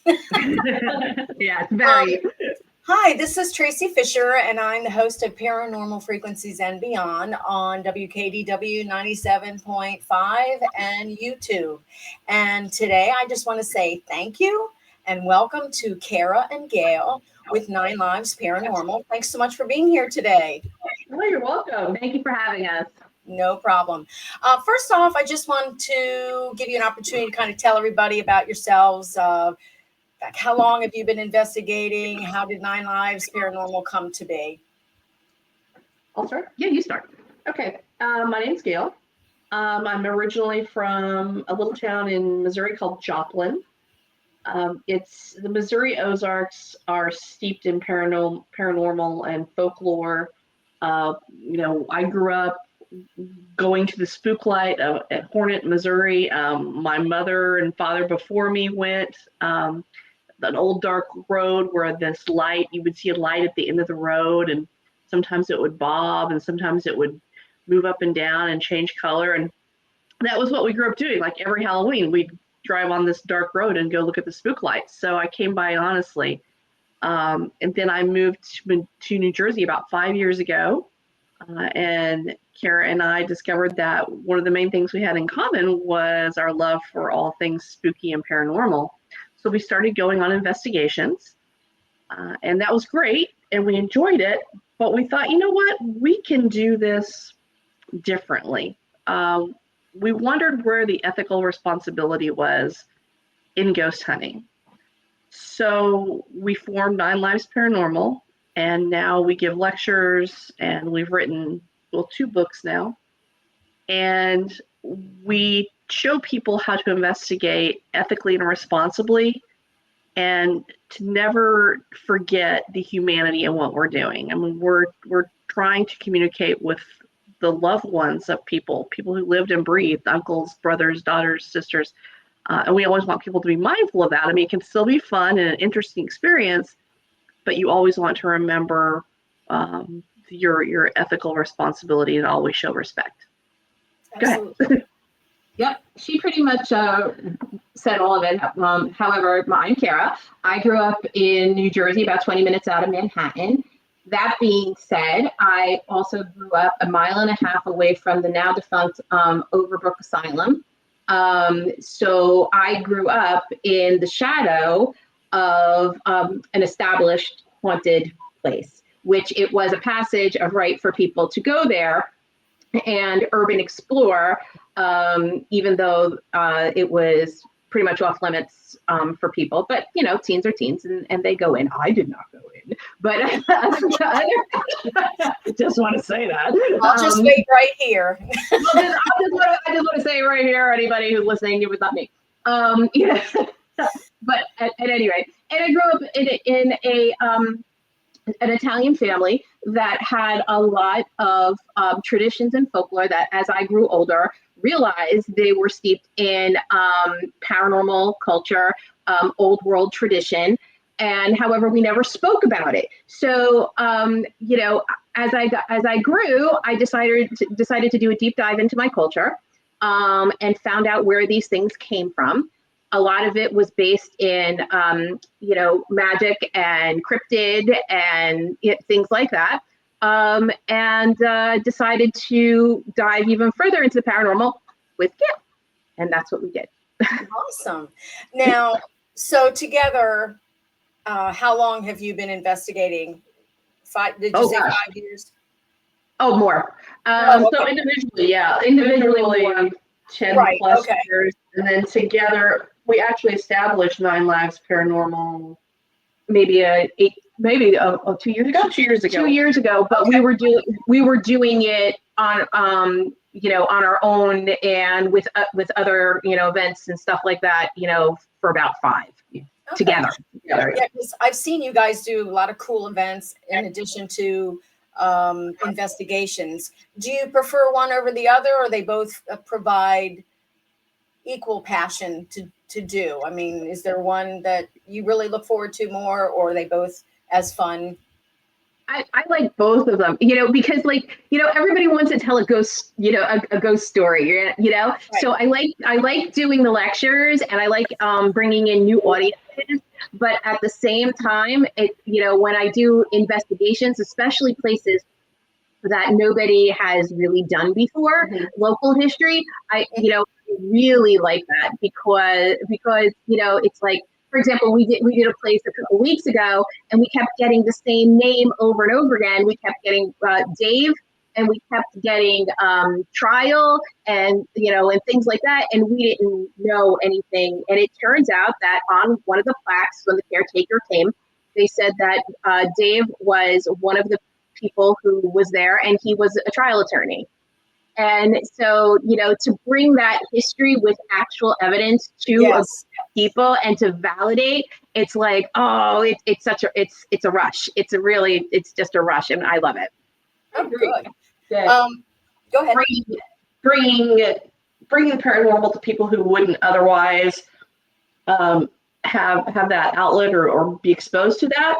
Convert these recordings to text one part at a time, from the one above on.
Yeah, it's very. Hi, this is Tracy Fisher, and I'm the host of Paranormal Frequencies and Beyond on WKDW 97.5 and YouTube. And today I just want to say thank you and welcome to Cara and Gail with Nine Lives Paranormal. Thanks so much for being here today. Well, you're welcome. Thank you for having us. No problem. First off, I just want to give you an opportunity to kind of tell everybody about yourselves. Like, how long have you been investigating? How did Nine Lives Paranormal come to be? I'll start. Yeah, you start. Okay. My name's Gail. I'm originally from a little town in Missouri called Joplin. It's the Missouri Ozarks are steeped in paranormal and folklore. I grew up going to the spook light at Hornet, Missouri. My mother and father before me went. An old dark road where this light, you would see a light at the end of the road, and sometimes it would bob and sometimes it would move up and down and change color. And that was what we grew up doing. Like every Halloween, we'd drive on this dark road and go look at the spook lights. So I came by honestly. And then I moved to New Jersey about 5 years ago. And Cara and I discovered that one of the main things we had in common was our love for all things spooky and paranormal. So we started going on investigations, and that was great, and we enjoyed it, but we thought, you know what, we can do this differently. We wondered where the ethical responsibility was in ghost hunting. So we formed Nine Lives Paranormal, and now we give lectures, and we've written, 2 books now, and we show people how to investigate ethically and responsibly, and to never forget the humanity in what we're doing. I mean, we're trying to communicate with the loved ones of people who lived and breathed, uncles, brothers, daughters, sisters, and we always want people to be mindful of that. I mean, it can still be fun and an interesting experience, but you always want to remember your ethical responsibility and always show respect. Absolutely. Go ahead. Yep, she pretty much said all of it. However, I'm Cara. I grew up in New Jersey, about 20 minutes out of Manhattan. That being said, I also grew up a mile and a half away from the now defunct Overbrook Asylum. So I grew up in the shadow of an established haunted place, which it was a passage of right for people to go there and urban explore, even though it was pretty much off limits for people. But, teens are teens and they go in. I did not go in, but I just want to say that. I'll just wait right here. I just want to say right here, anybody who's listening, it was not me. But at any rate, and I grew up in an Italian family that had a lot of traditions and folklore that, as I grew older, realized they were steeped in paranormal culture, old world tradition. And however, we never spoke about it. So, as I grew, I decided to do a deep dive into my culture and found out where these things came from. A lot of it was based in, magic and cryptid and things like that. And decided to dive even further into the paranormal with Gail. And that's what we did. Awesome. Now, so together, how long have you been investigating? Did you say 5 years? Oh, more. Okay. So individually 10 plus years. And then together, we actually established Nine Lives Paranormal maybe 2 years ago. 2 years ago. 2 years ago, but we were doing it on on our own and with other events and stuff like that, for about 5 together. Yeah, because I've seen you guys do a lot of cool events in addition to investigations. Do you prefer one over the other, or they both provide equal passion to do? I mean, is there one that you really look forward to more, or are they both as fun? I like both of them, because everybody wants to tell a ghost, a ghost story, Right. So I like doing the lectures, and I like bringing in new audiences. But at the same time, when I do investigations, especially places that nobody has really done before, local history, I really like that because it's like, for example, we did a place a couple weeks ago, and we kept getting the same name over and over again. We kept getting Dave, and we kept getting Trial, and and things like that, and we didn't know anything. And it turns out that on one of the plaques, when the caretaker came, they said that Dave was one of the people who was there, and he was a trial attorney. And so, to bring that history with actual evidence to people and to validate, it's like, oh, it's a rush. It's just a rush, and I love it. Oh, good. Go ahead. Bringing the paranormal to people who wouldn't otherwise have that outlet or be exposed to that.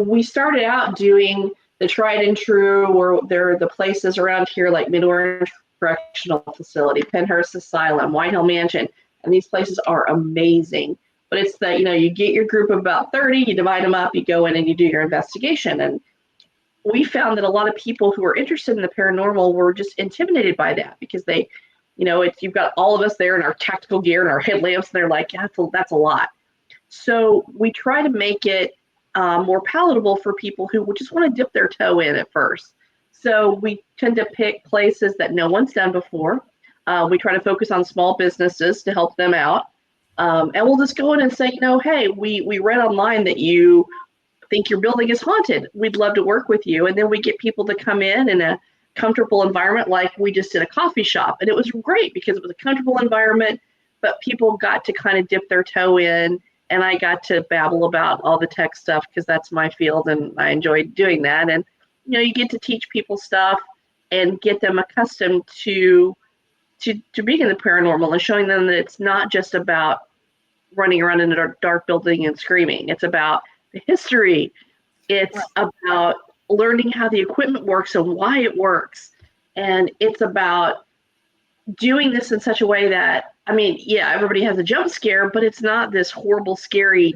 We started out doing the tried and true, or there are the places around here like Mid-Orange Correctional Facility, Pennhurst Asylum, White Hill Mansion, and these places are amazing. But it's that, you get your group of about 30, you divide them up, you go in and you do your investigation. And we found that a lot of people who are interested in the paranormal were just intimidated by that, because they, you've got all of us there in our tactical gear and our headlamps, and they're like, yeah, that's a lot. So we try to make it more palatable for people who would just want to dip their toe in at first. So we tend to pick places that no one's done before. We try to focus on small businesses to help them out. And we'll just go in and say, hey, we read online that you think your building is haunted. We'd love to work with you. And then we get people to come in a comfortable environment, like we just did a coffee shop. And it was great because it was a comfortable environment, but people got to kind of dip their toe in. And I got to babble about all the tech stuff because that's my field, and I enjoyed doing that. And, you get to teach people stuff and get them accustomed to being in the paranormal, and showing them that it's not just about running around in a dark building and screaming. It's about the history. It's about learning how the equipment works and why it works. And it's about doing this in such a way that, everybody has a jump scare, but it's not this horrible, scary,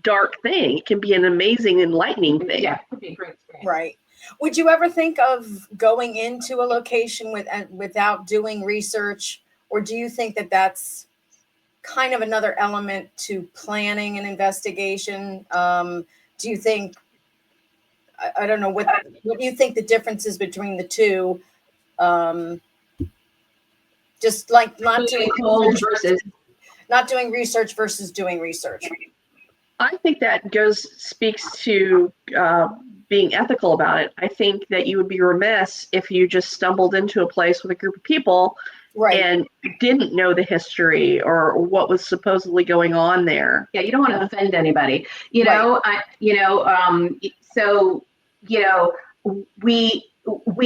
dark thing. It can be an amazing, enlightening thing. Yeah, it could be a great experience. Right. Would you ever think of going into a location without doing research, or do you think that that's kind of another element to planning an investigation? Do you think, I don't know, what do you think the difference is between the two? Just like not doing research versus doing research. I think that speaks to being ethical about it. I think that you would be remiss if you just stumbled into a place with a group of people and didn't know the history or what was supposedly going on there. Yeah, you don't want to offend anybody. We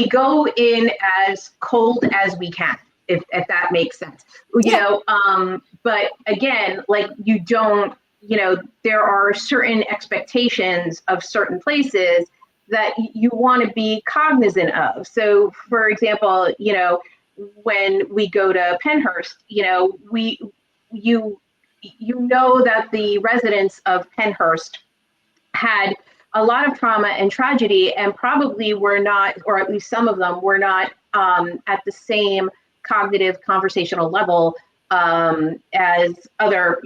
go in as cold as we can, if that makes sense. But again, like, you don't, there are certain expectations of certain places that you want to be cognizant of. So, for example, when we go to Pennhurst, you know that the residents of Pennhurst had a lot of trauma and tragedy, and probably were not, or at least some of them were not at the same cognitive conversational level as other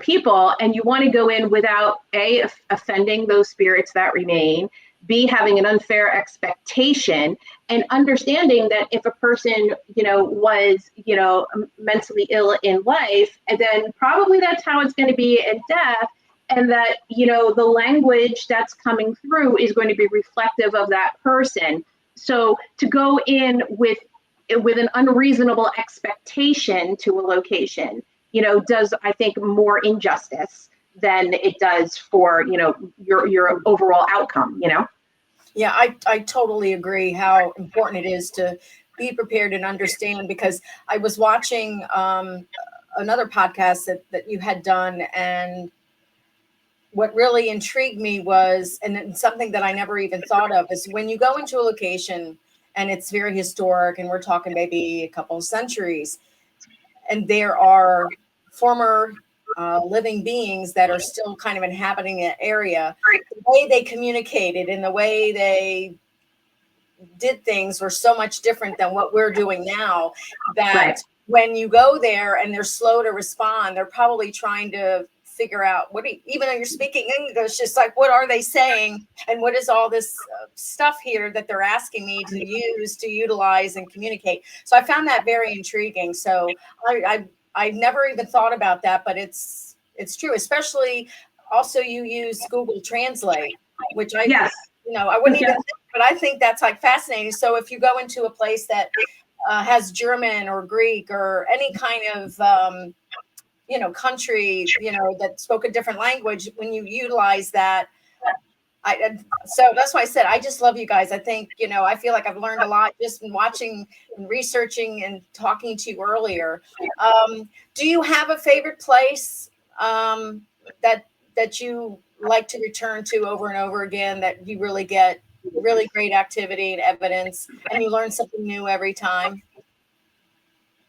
people. And you want to go in without A, offending those spirits that remain, B, having an unfair expectation, and understanding that if a person, was, mentally ill in life, and then probably that's how it's going to be in death. And that, the language that's coming through is going to be reflective of that person. So to go in with an unreasonable expectation to a location, does, I think, more injustice than it does for, your overall outcome, Yeah, I totally agree how important it is to be prepared and understand, because I was watching another podcast that you had done, and what really intrigued me was, and something that I never even thought of, is when you go into a location and it's very historic, and we're talking maybe a couple of centuries, and there are former living beings that are still kind of inhabiting that area, the way they communicated and the way they did things were so much different than what we're doing now, that Right. when you go there and they're slow to respond, they're probably trying to figure out even though you're speaking English, it's like, what are they saying? And what is all this stuff here that they're asking me to use, to utilize and communicate? So I found that very intriguing. So I've never even thought about that, but it's true, especially also you use Google Translate, which I wouldn't even think, but I think that's like fascinating. So if you go into a place that has German or Greek or any kind of country, that spoke a different language, when you utilize that, so that's why I said I just love you guys. I think, I feel like I've learned a lot just in watching and researching and talking to you earlier. Do you have a favorite place that you like to return to over and over again, that you really get really great activity and evidence and you learn something new every time?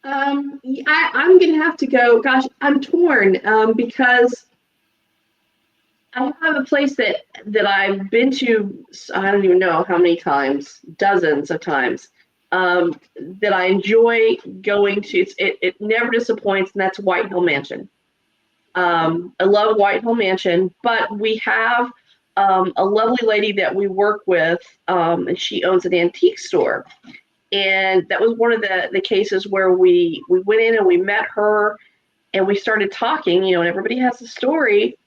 I'm going to have to go. Gosh, I'm torn because I have a place that I've been to, I don't even know how many times, dozens of times, that I enjoy going to. It never disappoints, and that's White Hill Mansion. I love White Hill Mansion, but we have a lovely lady that we work with, and she owns an antique store. And that was one of the cases where we went in and we met her and we started talking, and everybody has a story.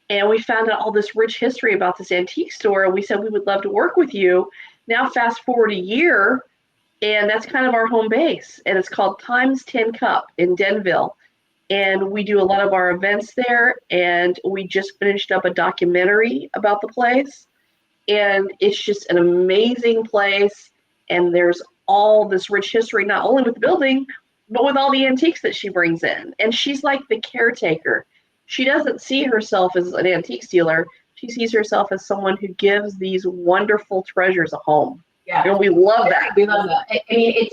And we found out all this rich history about this antique store. And we said, we would love to work with you. Now, fast forward a year, and that's kind of our home base. And it's called Times 10 Cup in Denville. And we do a lot of our events there. And we just finished up a documentary about the place. And it's just an amazing place. And there's all this rich history, not only with the building, but with all the antiques that she brings in. And she's like the caretaker. She doesn't see herself as an antique dealer. She sees herself as someone who gives these wonderful treasures a home. Yeah. And we love that. We love that. I mean,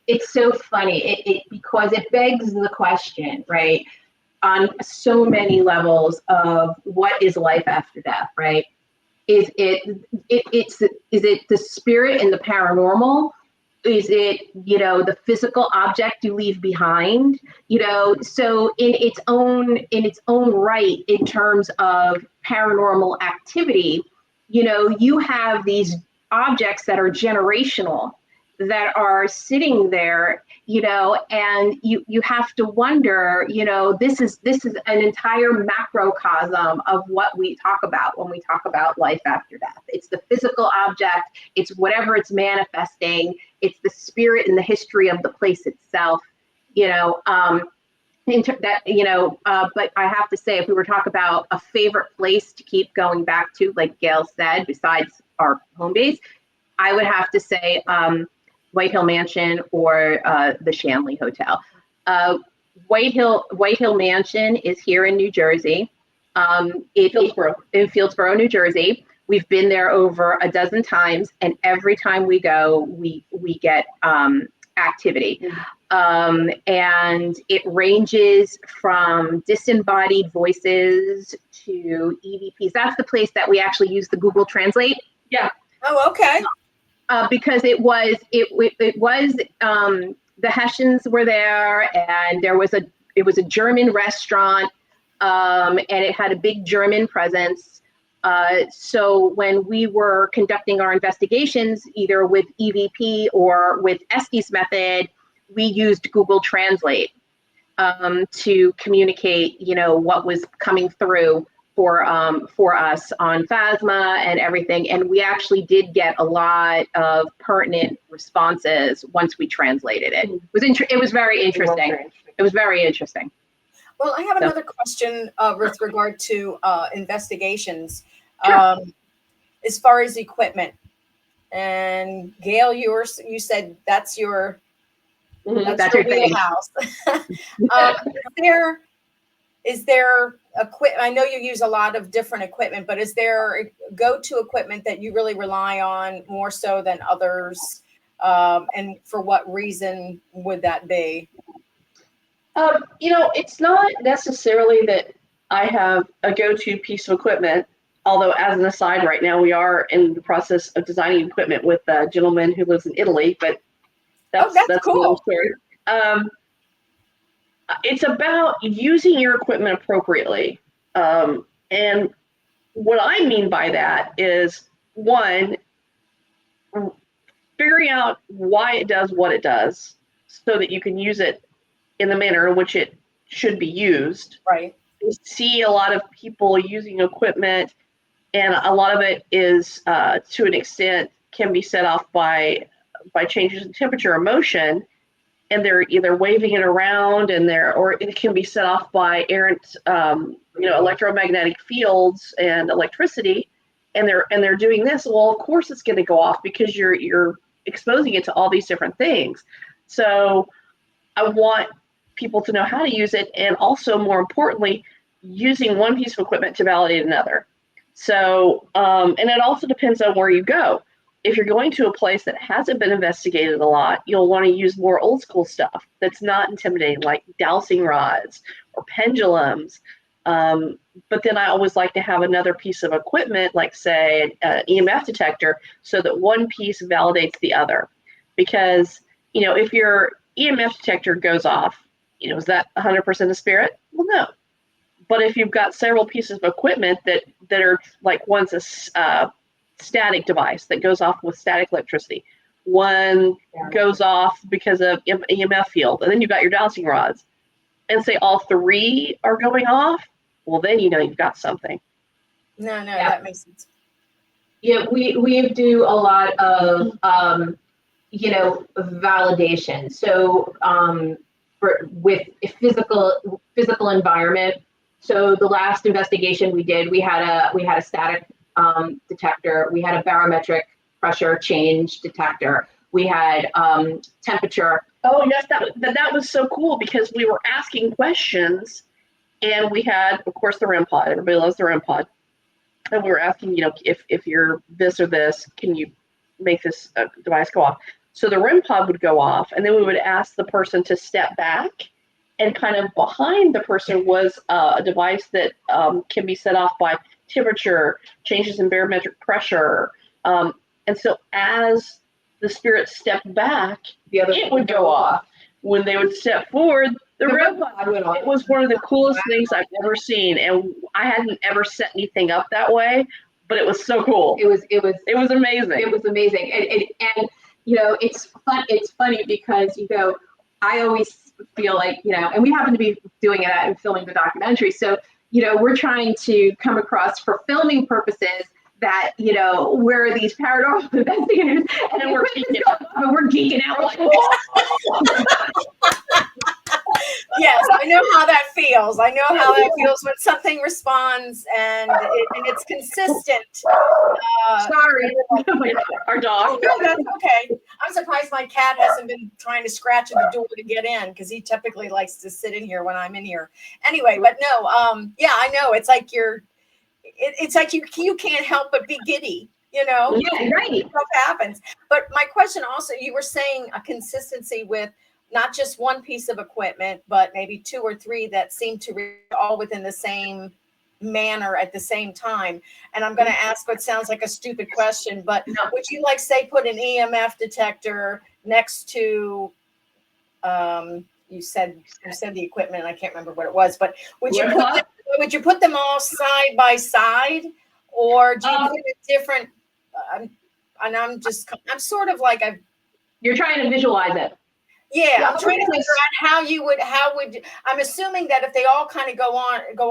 it's so funny because it begs the question, right? On so many levels of what is life after death, right? Is it the spirit and the paranormal? Is it, the physical object you leave behind? So in its own right, in terms of paranormal activity, you have these objects that are generational, that are sitting there, and you have to wonder, this is an entire macrocosm of what we talk about when we talk about life after death. It's the physical object, it's whatever it's manifesting, it's the spirit and the history of the place itself, but I have to say, if we were to talk about a favorite place to keep going back to, like Gail said, besides our home base, I would have to say White Hill Mansion or the Shanley Hotel. White Hill Mansion is here in New Jersey. In Fieldsboro, New Jersey. We've been there over a dozen times, and every time we go, we get activity. And it ranges from disembodied voices to EVPs. That's the place that we actually use the Google Translate. Yeah. Oh, okay. Because it was the Hessians were there, and it was a German restaurant, and it had a big German presence. So when we were conducting our investigations, either with EVP or with Estes method, we used Google Translate to communicate, what was coming through for us on Phasma and everything. And we actually did get a lot of pertinent responses once we translated it. It was very interesting. It was very interesting. Well, I have another question with regard to investigations. Sure. As far as equipment, and Gail, you said that's your that's your wheelhouse. Is there equipment? I know you use a lot of different equipment, but is there go-to equipment that you really rely on more so than others? And for what reason would that be? It's not necessarily that I have a go-to piece of equipment, although as an aside, right now we are in the process of designing equipment with a gentleman who lives in Italy, but that's another cool. story. It's about using your equipment appropriately. And what I mean by that is, one, figuring out why it does what it does so that you can use it in the manner in which it should be used. Right. We see a lot of people using equipment, and a lot of it is, to an extent, can be set off by changes in temperature or motion, and they're either waving it around, or it can be set off by errant, electromagnetic fields and electricity, and they're doing this. Well, of course it's going to go off because you're exposing it to all these different things. So I want people to know how to use it, and also, more importantly, using one piece of equipment to validate another. So, and it also depends on where you go. If you're going to a place that hasn't been investigated a lot, you'll want to use more old school stuff that's not intimidating, like dowsing rods or pendulums. But then I always like to have another piece of equipment, like, say, an EMF detector, so that one piece validates the other. Because, if your EMF detector goes off, is that 100% a spirit? Well, no. But if you've got several pieces of equipment that are, like, one's a static device that goes off with static electricity, one goes off because of EMF field, and then you've got your dowsing rods, and say all three are going off, well, then you've got something. No, that makes sense. Yeah, we do a lot of validation. So with a physical environment. So the last investigation we did, we had a static detector, we had a barometric pressure change detector, we had temperature. Oh yes, that was so cool, because we were asking questions, and we had, of course, the REM pod. Everybody loves the REM pod, and we were asking, if you're this or this, can you make this device go off? So the REM pod would go off, and then we would ask the person to step back, and kind of behind the person was a device that can be set off by temperature, changes in barometric pressure. And so as the spirit stepped back, it would go off. When they would step forward, the REM pod went off. It was one of the coolest things I've ever seen, and I hadn't ever set anything up that way, but it was so cool. It was amazing. It was amazing, and it's funny because I always feel like, and we happen to be doing it and filming the documentary. So, we're trying to come across for filming purposes that, we're these paranormal investigators, and then we're geeking out like, Yes, I know how that feels. I know how that feels when something responds and it's consistent. Sorry, our dog. No, that's okay. I'm surprised my cat hasn't been trying to scratch at the door to get in, because he typically likes to sit in here when I'm in here. Anyway, but no, yeah, I know. It's like it's like you can't help but be giddy. Yeah, right. Stuff happens. But my question also, you were saying a consistency with not just one piece of equipment, but maybe two or three that seem to read all within the same manner at the same time. And I'm going to ask what sounds like a stupid question, but would you, like, say, put an EMF detector next to, you said the equipment, and I can't remember what it was, but would you put them all side by side, or do you put a different, and I'm sort of like, you're trying to visualize it. Yeah, I'm trying to figure out how would I'm assuming that if they all kind of go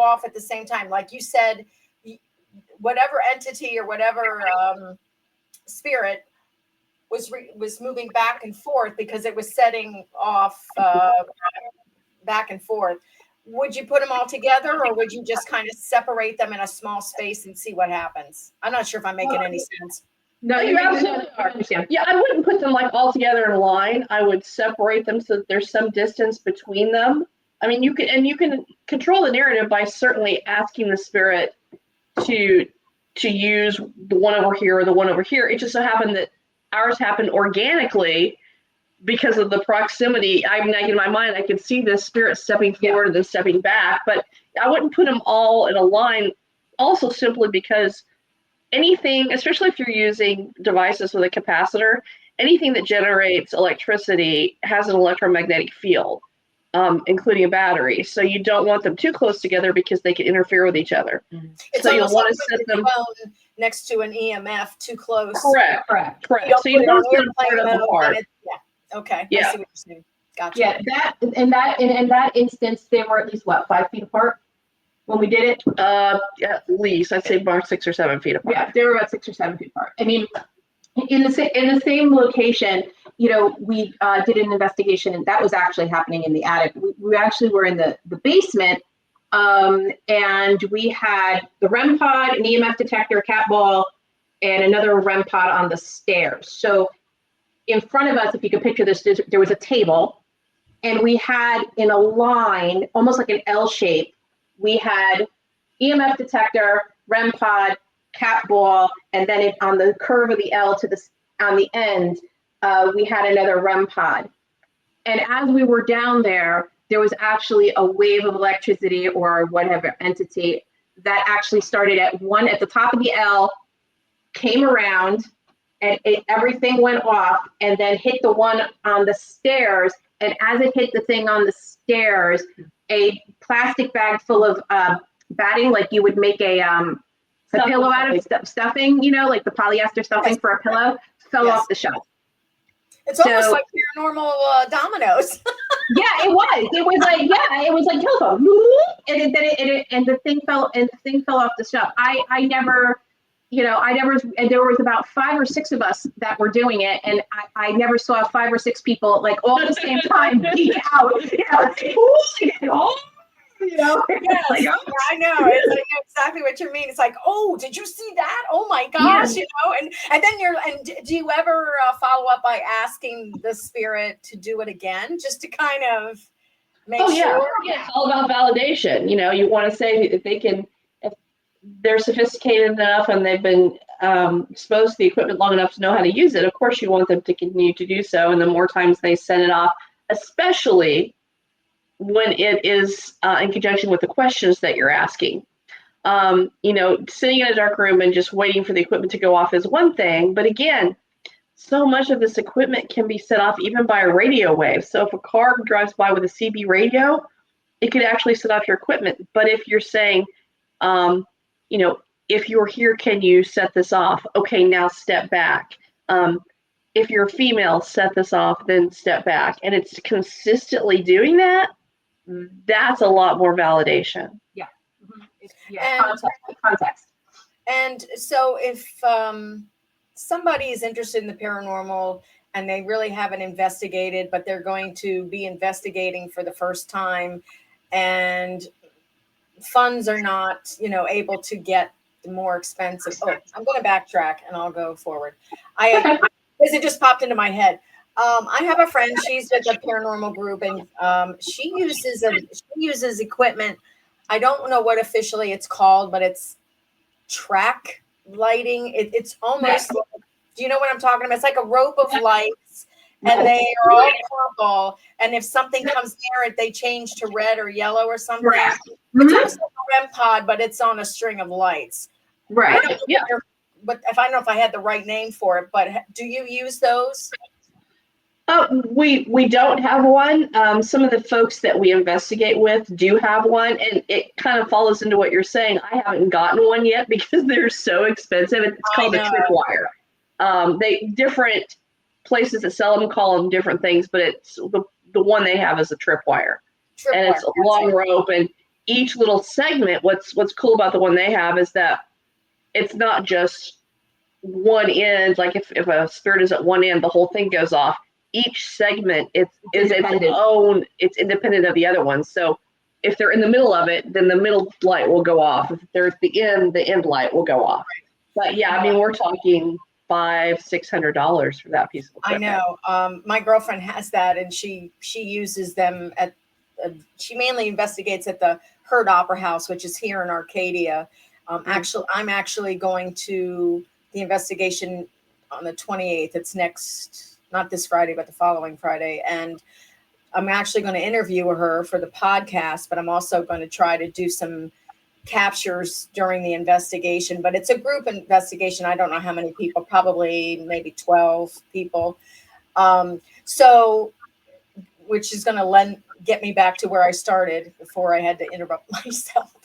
off at the same time, like you said, whatever entity or whatever spirit was moving back and forth because it was setting off back and forth. Would you put them all together, or would you just kind of separate them in a small space and see what happens? I'm not sure if I'm making any sense. No, you absolutely are. Yeah, I wouldn't put them like all together in a line. I would separate them so that there's some distance between them. I mean, you can control the narrative by certainly asking the spirit to use the one over here or the one over here. It just so happened that ours happened organically because of the proximity. I mean, in my mind, I could see the spirit stepping forward and then stepping back, but I wouldn't put them all in a line. Also, simply because anything, especially if you're using devices with a capacitor, anything that generates electricity has an electromagnetic field, including a battery. So you don't want them too close together because they can interfere with each other. It's so you'll want like to set them next to an EMF too close. Correct. So you want to put them apart. Okay. Yeah. I see what you're saying. Gotcha. Yeah, in that instance, they were at least 5 feet apart when we did it. At least I'd say about 6 or 7 feet apart. Yeah, they were about 6 or 7 feet apart. I mean, in the same location, we did an investigation, and that was actually happening in the attic. We actually were in the basement, and we had the REM pod, an EMF detector, a cat ball, and another REM pod on the stairs. So in front of us, if you could picture this, there was a table, and we had in a line, almost like an L shape, we had EMF detector, REM pod, cat ball, and then on the curve of the L on the end, we had another REM pod. And as we were down there, there was actually a wave of electricity or whatever entity that actually started at the top of the L, came around, and everything went off, and then hit the one on the stairs. And as it hit the thing on the stairs, a plastic bag full of batting, like you would make a pillow out of stuffing, like the polyester stuffing for a pillow, fell off the shelf. It's almost like paranormal dominoes. Yeah, it was. It was like telephone, and the thing fell off the shelf. I never, and there was about 5 or 6 of us that were doing it, and I never saw 5 or 6 people like all at the same time geek out. Yes, like, oh. I know. I know exactly what you mean. It's like, oh, did you see that? Oh my gosh, and then do you ever follow up by asking the spirit to do it again, just to kind of make sure? Yeah, it's all about validation. You want to say if they're sophisticated enough and they've been exposed to the equipment long enough to know how to use it. Of course, you want them to continue to do so, and the more times they send it off, especially when it is in conjunction with the questions that you're asking. Sitting in a dark room and just waiting for the equipment to go off is one thing, but again, so much of this equipment can be set off even by a radio wave. So if a car drives by with a CB radio, it could actually set off your equipment. But if you're saying, if you're here, can you set this off? Okay, now step back. If you're a female, set this off, then step back. And it's consistently doing that. That's a lot more validation. Yeah. Mm-hmm. Yeah. Context. And so if somebody is interested in the paranormal and they really haven't investigated, but they're going to be investigating for the first time, and funds are not, able to get the more expensive. Oh, I'm going to backtrack and I'll go forward. Because it just popped into my head. I have a friend, she's with a paranormal group, and she uses equipment. I don't know what officially it's called, but it's track lighting. It's almost like, do you know what I'm talking about? It's like a rope of lights, and they are all purple. And if something comes near it, they change to red or yellow or something. Mm-hmm. It's almost like a REM pod, but it's on a string of lights. Right. But if I don't know if I had the right name for it, but do you use those? We don't have one. Some of the folks that we investigate with do have one, and it kind of follows into what you're saying. I haven't gotten one yet because they're so expensive. It's called a tripwire. Different places that sell them call them different things, but it's the one they have is a tripwire, and it's a long rope. And each little segment, what's cool about the one they have is that it's not just one end. Like if a spirit is at one end, the whole thing goes off. Each segment is its own. It's independent of the other one. So if they're in the middle of it, then the middle light will go off. If they're at the end light will go off. But yeah, I mean, we're talking $500-$600 for that piece of equipment. I know. My girlfriend has that, and she uses them at. She mainly investigates at the Heard Opera House, which is here in Arcadia. I'm actually going to the investigation on the 28th. It's not this Friday, but the following Friday. And I'm actually going to interview her for the podcast, but I'm also going to try to do some captures during the investigation. But it's a group investigation. I don't know how many people, probably maybe 12 people. So, which is going to get me back to where I started before I had to interrupt myself.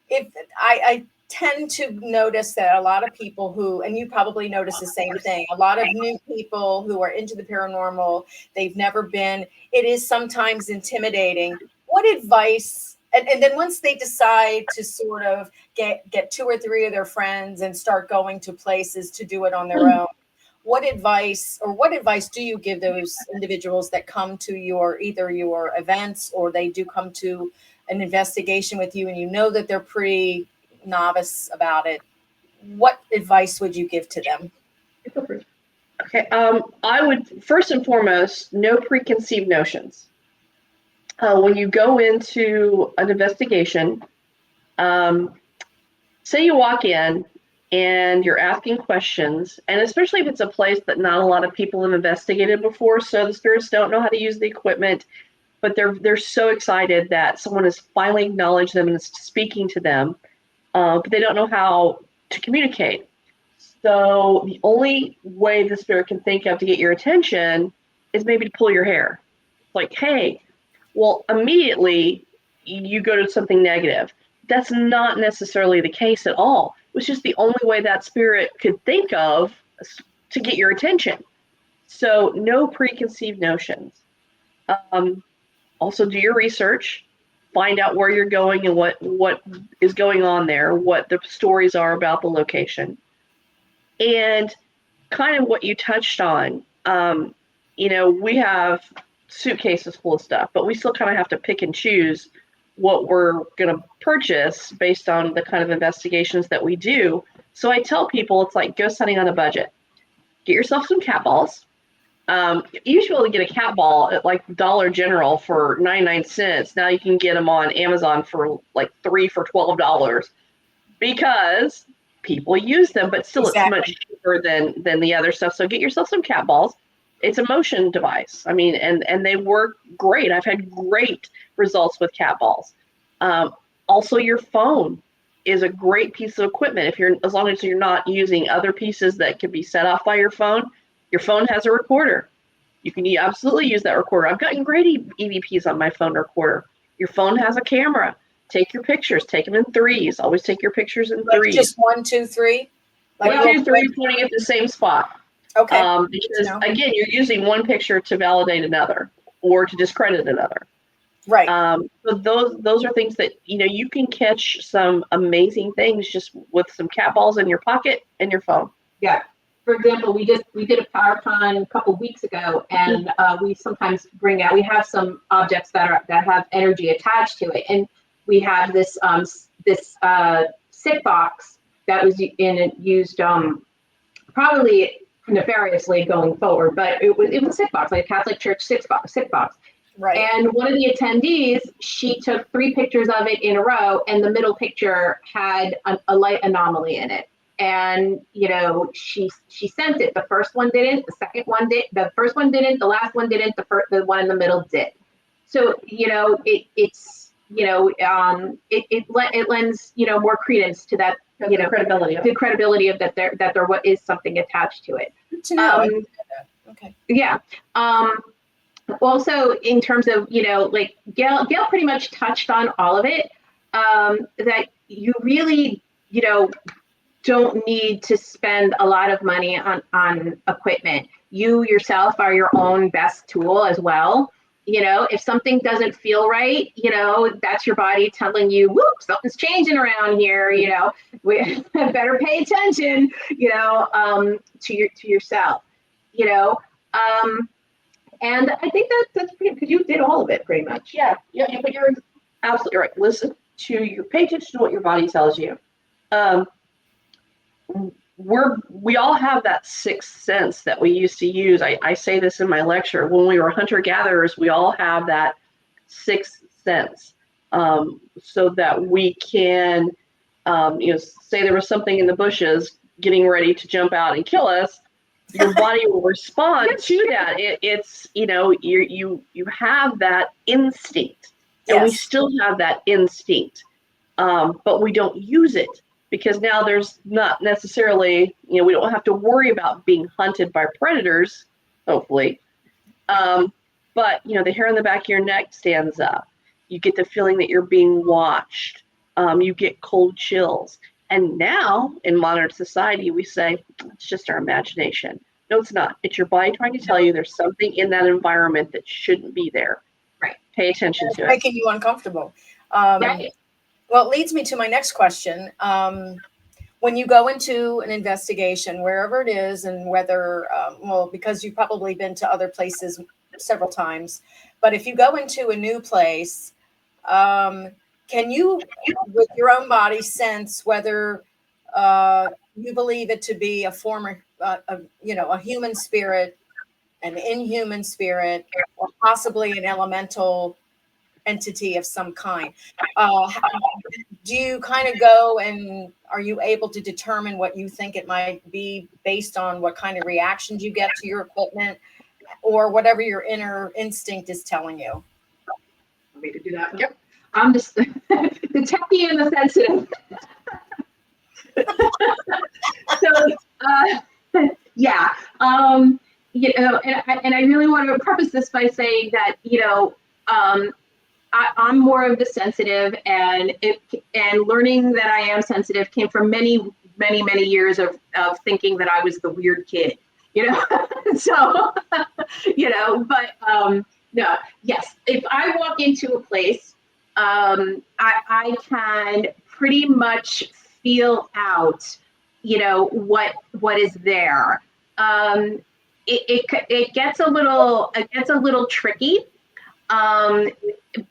If I tend to notice that a lot of people who, and you probably notice the same thing, a lot of new people who are into the paranormal, they've never been, it is sometimes intimidating. What advice, and then once they decide to sort of get 2 or 3 of their friends and start going to places to do it on their own, what advice do you give those individuals that come to either your events or they do come to an investigation with you and you know that they're pretty novice about it? What advice would you give to them? Okay. I would, first and foremost, no preconceived notions. When you go into an investigation, say you walk in and you're asking questions, and especially if it's a place that not a lot of people have investigated before, so the spirits don't know how to use the equipment, but they're so excited that someone has finally acknowledged them and is speaking to them, but they don't know how to communicate. So the only way the spirit can think of to get your attention is maybe to pull your hair. Like, hey, well, immediately you go to something negative. That's not necessarily the case at all. It was just the only way that spirit could think of to get your attention. So no preconceived notions. Also do your research, find out where you're going and what is going on there, what the stories are about the location. And kind of what you touched on, we have suitcases full of stuff, but we still kind of have to pick and choose what we're going to purchase based on the kind of investigations that we do. So I tell people it's like ghost hunting on a budget. Get yourself some cat balls. You used to be able to get a cat ball at like Dollar General for 99 cents. Now you can get them on Amazon for like 3 for $12 because people use them, but still Exactly. It's much cheaper than the other stuff. So get yourself some cat balls. It's a motion device. I mean, and they work great. I've had great results with cat balls. Also, your phone is a great piece of equipment. As long as you're not using other pieces that can be set off by your phone has a recorder. You can absolutely use that recorder. I've gotten great EVPs on my phone recorder. Your phone has a camera. Take your pictures. Take them in threes. Always take your pictures in threes. Just 1, 2, 3? Like 1, 2, 3, pointing at the same spot. Okay. Because again, you're using one picture to validate another or to discredit another. Right. So those are things that, you can catch some amazing things just with some cat balls in your pocket and your phone. Yeah. For example, we did a PowerCon a couple of weeks ago, and we sometimes we have some objects that have energy attached to it, and we have this SIP box that was used probably nefariously going forward, but it was a SIP box, like a Catholic Church SIP box. Right. And one of the attendees, she took 3 pictures of it in a row, and the middle picture had a light anomaly in it. And she sent it. The first one didn't. The second one did. The first one didn't. The last one didn't. The one in the middle did. So it lends more credence to that. The credibility of that there is something attached to it. Good to know. Okay. Yeah. Also, in terms of like Gail pretty much touched on all of it. That you really don't need to spend a lot of money on equipment. You yourself are your own best tool as well. If something doesn't feel right, that's your body telling you, whoop, something's changing around here. We better pay attention, to yourself, and I think that's pretty, because you did all of it pretty much. Yeah, but you're absolutely right. Listen to pay attention to what your body tells you. We all have that sixth sense that we used to use. I say this in my lecture. When we were hunter-gatherers, we all have that sixth sense, so that we can, say there was something in the bushes getting ready to jump out and kill us. your body will respond to that. It's, you have that instinct, and we Yes. still have that instinct, but we don't use it because now there's not necessarily, we don't have to worry about being hunted by predators, hopefully. But the hair on the back of your neck stands up. You get the feeling that you're being watched. You get cold chills. And now in modern society, we say it's just our imagination. No, it's not. It's your body trying to tell you there's something in that environment that shouldn't be there. Right. Pay attention to it. Making you uncomfortable. Right. Well, it leads me to my next question. When you go into an investigation, wherever it is, and whether, because you've probably been to other places several times, but if you go into a new place, can you, with your own body, sense whether you believe it to be a form of, a human spirit, an inhuman spirit, or possibly an elemental entity of some kind? Do you kind of go, and are you able to determine what you think it might be based on what kind of reactions you get to your equipment, or whatever your inner instinct is telling you? Want me to do that? Yep. I'm just the techie and the sensitive. So, yeah. And I really want to preface this by saying that, I'm more of the sensitive, and learning that I am sensitive came from many, many, many years of thinking that I was the weird kid, So, but no, yes. If I walk into a place, I can pretty much feel out, what is there. It gets a little tricky.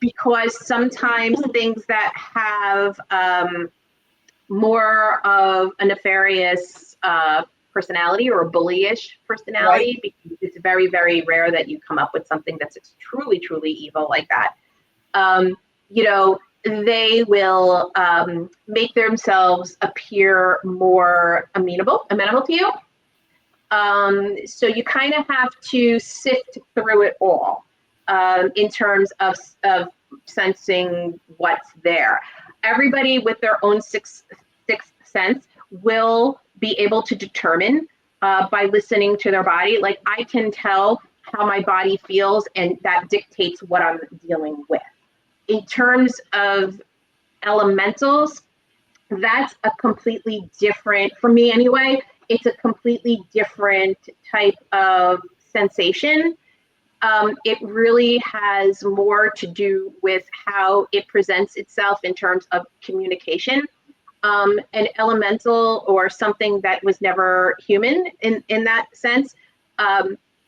Because sometimes things that have more of a nefarious personality or a bullyish personality, right, because it's very, very rare that you come up with something that's truly, truly evil like that. They will make themselves appear more amenable to you. So you kind of have to sift through it all. In terms of sensing what's there. Everybody with their own sixth sense will be able to determine by listening to their body. Like, I can tell how my body feels, and that dictates what I'm dealing with. In terms of elementals, that's a completely different, for me anyway, it's a completely different type of sensation. It really has more to do with how it presents itself in terms of communication. An elemental, or something that was never human in that sense,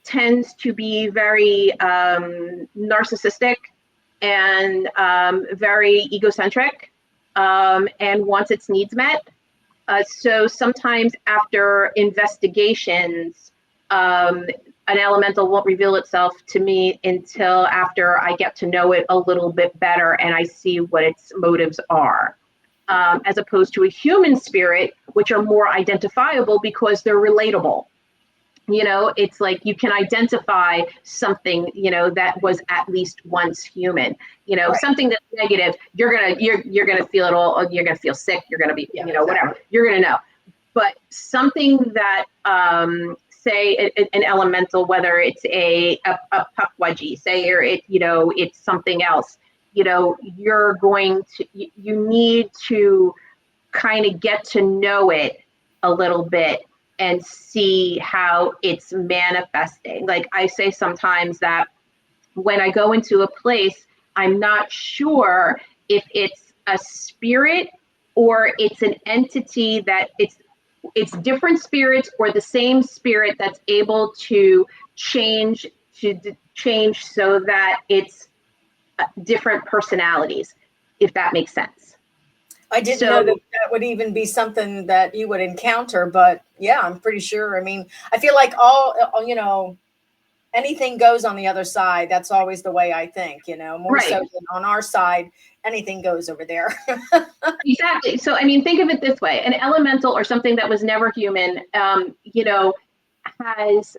tends to be very narcissistic and very egocentric, and wants its needs met. So sometimes after investigations, an elemental won't reveal itself to me until after I get to know it a little bit better and I see what its motives are, as opposed to a human spirit, which are more identifiable because they're relatable. It's like you can identify something, that was at least once human. Right. Something that's negative, you're gonna feel it all. You're gonna feel sick. You're gonna be, whatever. You're gonna know. But something that say an elemental, whether it's a puck wedgie, say, or it's something else, you're going to, you need to kind of get to know it a little bit and see how it's manifesting. Like I say sometimes that when I go into a place, I'm not sure if it's a spirit or it's an entity that it's different spirits or the same spirit that's able to change so that it's different personalities, if that makes sense. I didn't know that would even be something that you would encounter, but yeah, I'm pretty sure. I mean, I feel like anything goes on the other side. That's always the way I think, more right. So than on our side, anything goes over there. Exactly. So, I mean, think of it this way, an elemental or something that was never human, has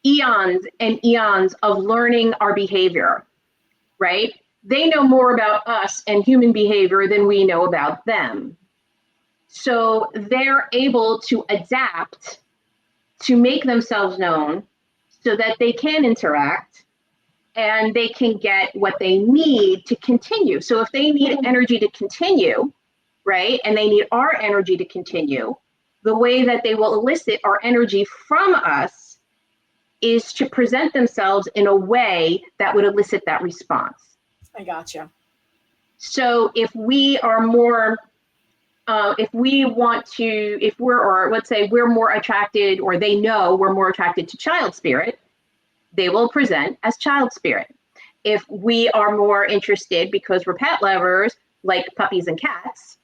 eons and eons of learning our behavior, right? They know more about us and human behavior than we know about them. So they're able to adapt to make themselves known so that they can interact and they can get what they need to continue. So if they need energy to continue, right, and they need our energy to continue, the way that they will elicit our energy from us is to present themselves in a way that would elicit that response. I gotcha. So if we are more, if we want to, if we're, or let's say we're more attracted, or they know we're more attracted to child spirit, they will present as child spirit. If we are more interested, because we're pet lovers, like puppies and cats,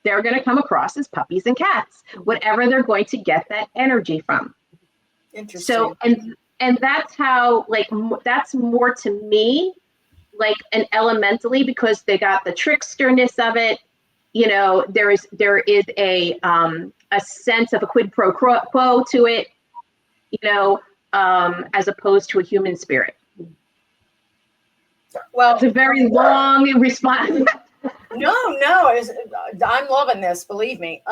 they're going to come across as puppies and cats, whatever they're going to get that energy from. Interesting. So, and that's how, like, that's more to me, like an elementally, because they got the tricksterness of it. You know, there is a sense of a quid pro quo to it, you know, as opposed to a human spirit. Well, it's a very long response. No, I'm loving this, believe me.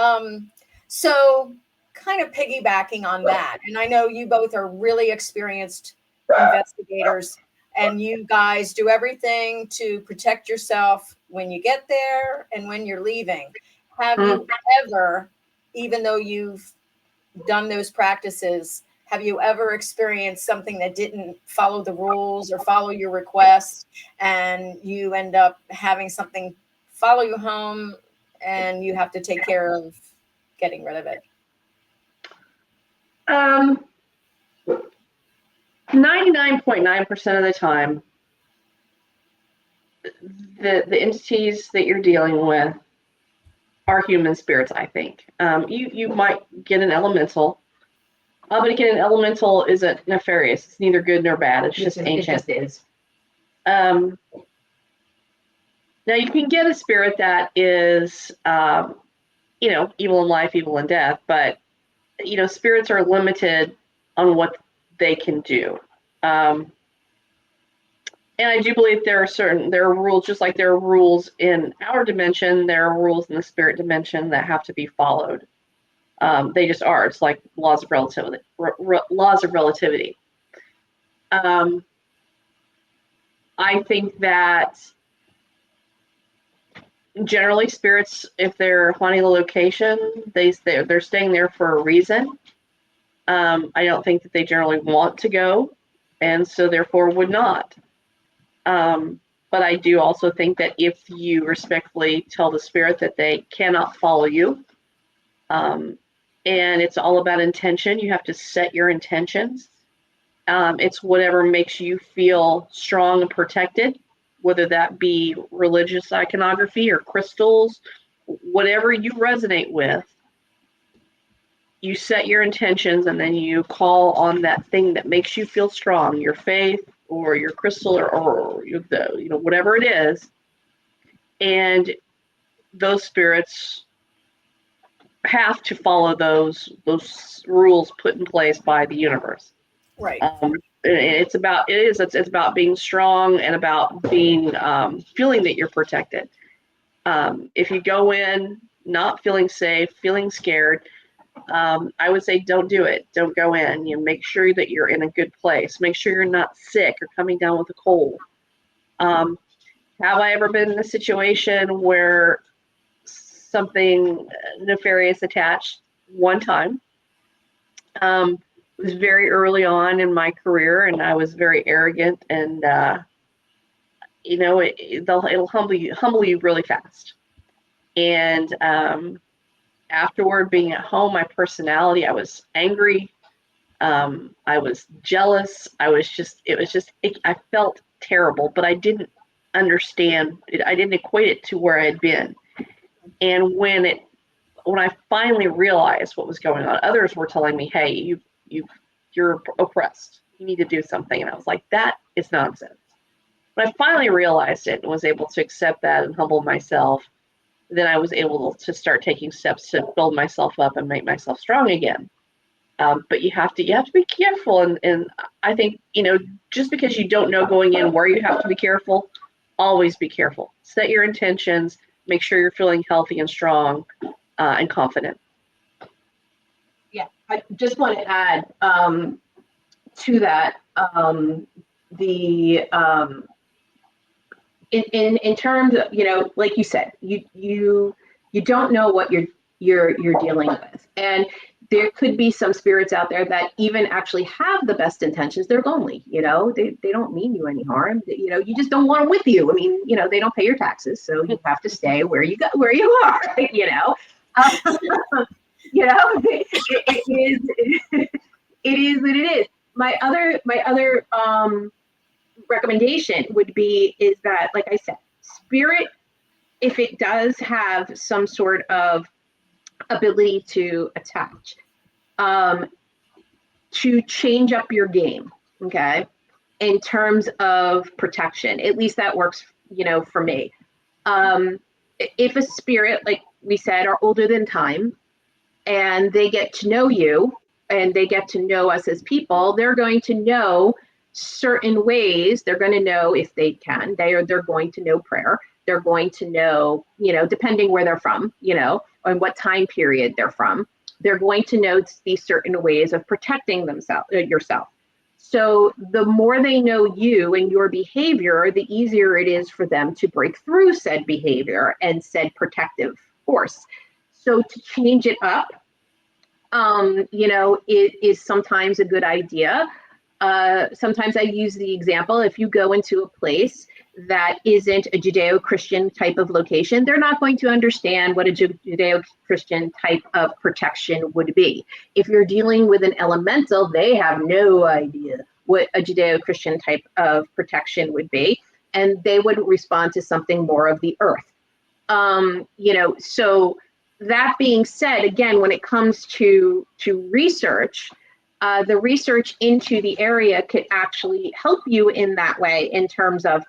So kind of piggybacking on that, and I know you both are really experienced investigators, and you guys do everything to protect yourself when you get there and when you're leaving. Have you ever, even though you've done those practices, have you ever experienced something that didn't follow the rules or follow your requests, and you end up having something follow you home and you have to take care of getting rid of it? 99.9% of the time, the entities that you're dealing with are human spirits, I think. You might get an elemental, but again, an elemental isn't nefarious. It's neither good nor bad. It's just ancient. It just is. Now, you can get a spirit that is, you know, evil in life, evil in death, but, you know, spirits are limited on what they can do. And I do believe there are rules, just like there are rules in our dimension, there are rules in the spirit dimension that have to be followed. They just are. It's like laws of relativity. I think that generally spirits, if they're haunting a location, they're staying there for a reason. I don't think that they generally want to go, and so therefore would not. But I do also think that if you respectfully tell the spirit that they cannot follow you, and it's all about intention, you have to set your intentions. It's whatever makes you feel strong and protected, whether that be religious iconography or crystals, whatever you resonate with. You set your intentions and then you call on that thing that makes you feel strong, your faith or your crystal or you know, whatever it is. And those spirits have to follow those rules put in place by the universe. Right. It's about being strong and about being feeling that you're protected. If you go in not feeling safe, feeling scared, I would say don't do it. Don't go in. You make sure that you're in a good place. Make sure you're not sick or coming down with a cold. Have I ever been in a situation where something nefarious attached? One time. It was very early on in my career, and I was very arrogant, and you know, it'll humble you really fast. And afterward, being at home, my personality, I was angry. I was jealous. I felt terrible, but I didn't understand it. I didn't equate it to where I had been. And when I finally realized what was going on, others were telling me, hey, you're oppressed. You need to do something. And I was like, that is nonsense. When I finally realized it and was able to accept that and humble myself, then I was able to start taking steps to build myself up and make myself strong again. But you have to be careful. And I think, just because you don't know going in where you have to be careful, always be careful. Set your intentions. Make sure you're feeling healthy and strong and confident. Yeah, I just want to add to that in terms of, like you said, you don't know what you're dealing with, and there could be some spirits out there that even actually have the best intentions. They're lonely, they don't mean you any harm. You just don't want them with you. I mean, they don't pay your taxes, so you have to stay where you are. It is what it is. My other recommendation would be is that, like I said, spirit, if it does have some sort of ability to attach, to change up your game, okay, in terms of protection. At least that works, for me. If a spirit, like we said, are older than time, and they get to know you and they get to know us as people, they're going to know certain ways. They're going to know, if they can, they're going to know prayer. They're going to know, depending where they're from, and what time period they're from, they're going to know these certain ways of protecting yourself. So the more they know you and your behavior, the easier it is for them to break through said behavior and said protective force. So to change it up, it is sometimes a good idea. Sometimes I use the example, if you go into a place that isn't a Judeo-Christian type of location, they're not going to understand what a Judeo-Christian type of protection would be. If you're dealing with an elemental, they have no idea what a Judeo-Christian type of protection would be, and they would respond to something more of the earth. So that being said, again, when it comes to research, the research into the area could actually help you in that way, in terms of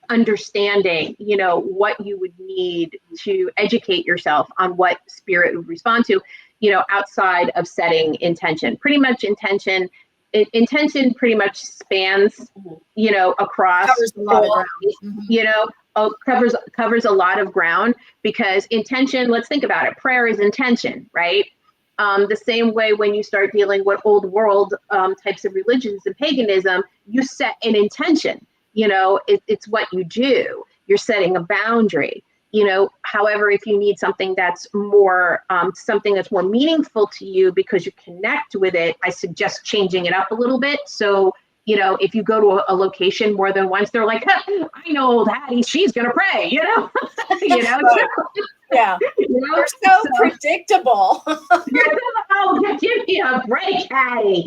understanding, what you would need to educate yourself on what spirit would respond to, outside of setting intention. Pretty much intention pretty much spans, across, Covers a lot of ground. Covers a lot of ground, because intention, let's think about it. Prayer is intention, right? The same way when you start dealing with old world types of religions and paganism, you set an intention. It's what you do. You're setting a boundary. However, if you need something that's more meaningful to you because you connect with it, I suggest changing it up a little bit. So, if you go to a location more than once, they're like, I know old Hattie, she's gonna pray, Yeah. They're so predictable. Oh, give me a break, Hattie.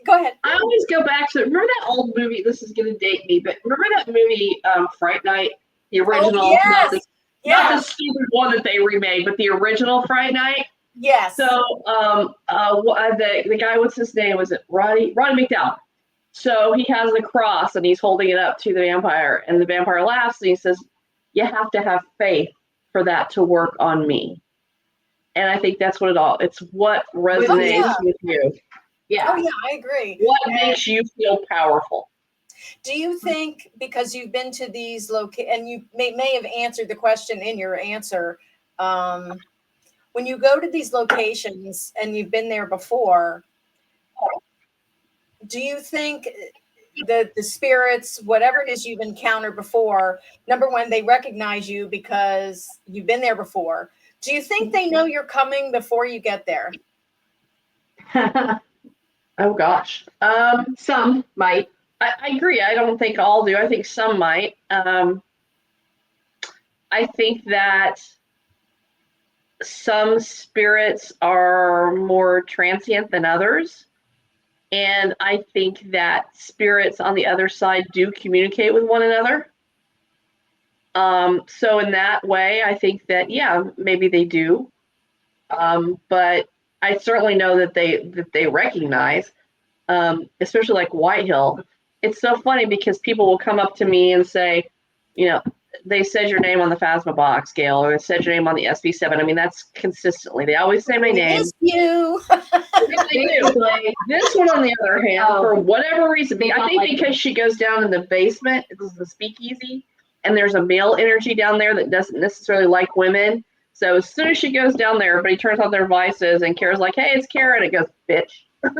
Go ahead. I always go back to, remember that old movie? This is going to date me, but remember that movie, Fright Night, the original? Oh, yes. Not the stupid one that they remade, but the original Fright Night. Yes. So the guy, what's his name? Was it Roddy McDowell? So he has the cross and he's holding it up to the vampire, and the vampire laughs and he says, "You have to have faith for that to work on me." And I think that's it's what resonates with you. Yeah. Oh yeah, I agree. What makes you feel powerful? Do you think, because you've been to these and you may have answered the question in your answer, when you go to these locations and you've been there before, do you think the spirits, whatever it is you've encountered before, number one, they recognize you because you've been there before? Do you think they know you're coming before you get there? Oh gosh. Some might. I agree. I don't think all do. I think some might. I think that some spirits are more transient than others. And I think that spirits on the other side do communicate with one another. So in that way, I think that, yeah, maybe they do. But I certainly know that they recognize, especially like White Hill. It's so funny because people will come up to me and say, they said your name on the Phasma box, Gail, or they said your name on the SB7. I mean, that's consistently. They always say my name. Miss you. Basically, this one, on the other hand, for whatever reason, I think because she goes down in the basement, this is the speakeasy, and there's a male energy down there that doesn't necessarily like women. So as soon as she goes down there, everybody turns on their devices, and Kara's like, "Hey, it's Kara," and it goes, "Bitch."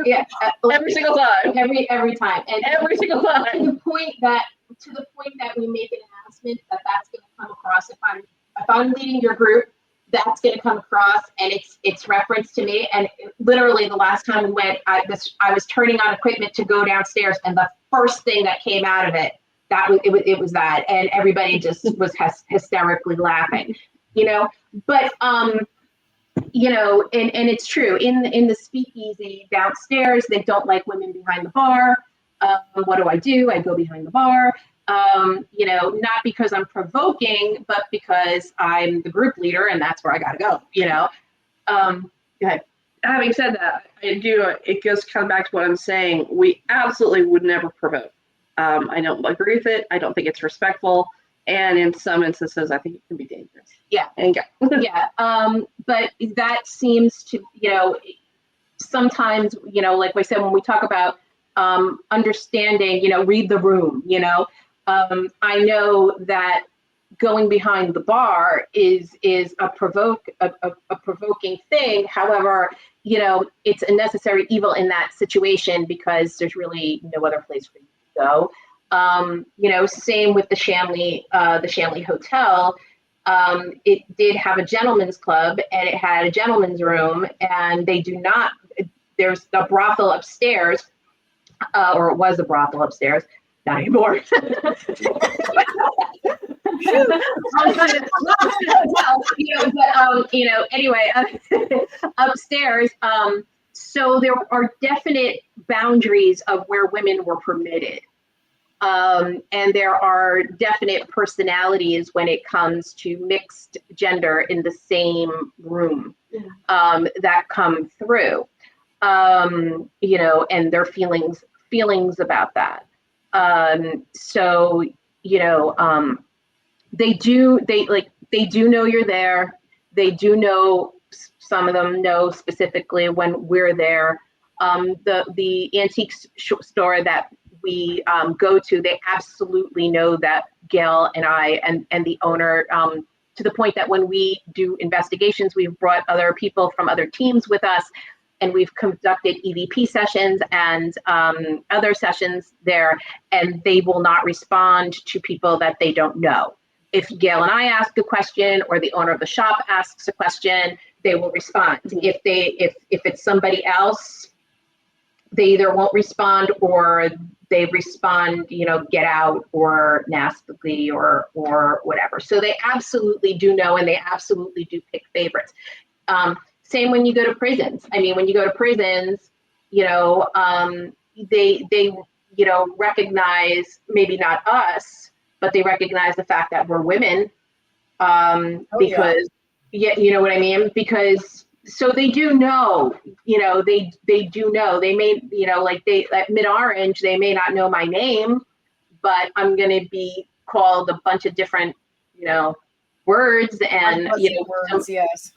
Yeah, Every single time. every time, and Every single time. to the point that we make an announcement that's going to come across if I'm leading your group, that's going to come across, and it's referenced to me. And literally the last time we went, I was turning on equipment to go downstairs, and the first thing that came out of it was that, and everybody just was hysterically laughing, but and it's true, in the speakeasy downstairs, they don't like women behind the bar. What do? I go behind the bar, not because I'm provoking, but because I'm the group leader, and that's where I gotta go, go ahead. Having said that, it goes kind of back to what I'm saying. We absolutely would never provoke. I don't agree with it. I don't think it's respectful. And in some instances, I think it can be dangerous. Yeah. And yeah. But that seems to, sometimes, like I said, when we talk about understanding, read the room, I know that going behind the bar is a provoking thing. However, it's a necessary evil in that situation because there's really no other place for you to go. Same with the Shanley Hotel. It did have a gentleman's club, and it had a gentleman's room, and there's a brothel upstairs, or it was a brothel upstairs, not anymore. Anyway, upstairs. So there are definite boundaries of where women were permitted. And there are definite personalities when it comes to mixed gender in the same room that come through, and their feelings about that. They do know you're there. They do know, some of them know specifically when we're there. The antique store that we go to, they absolutely know that Gail and I and the owner, to the point that when we do investigations, we've brought other people from other teams with us, and we've conducted EVP sessions and other sessions there, and they will not respond to people that they don't know. If Gail and I ask a question, or the owner of the shop asks a question, they will respond. If it's somebody else, they either won't respond, or they respond, get out, or nastily, or whatever. So they absolutely do know, and they absolutely do pick favorites. Same when you go to prisons. I mean, when you go to prisons, they recognize, maybe not us, but they recognize the fact that we're women, because, you know what I mean? Because, so they do know, they do know. They may, at Mid-Orange, they may not know my name, but I'm going to be called a bunch of different, words, and words, yes.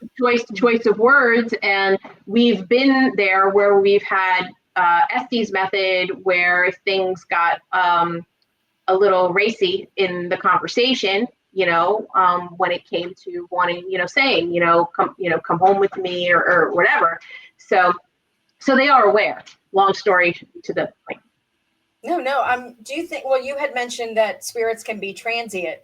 choice of words. And we've been there where we've had Estes method, where things got a little racy in the conversation, when it came to wanting, saying, come home with me, or whatever. So they are aware. Long story to the point. No. Do you think? Well, you had mentioned that spirits can be transient.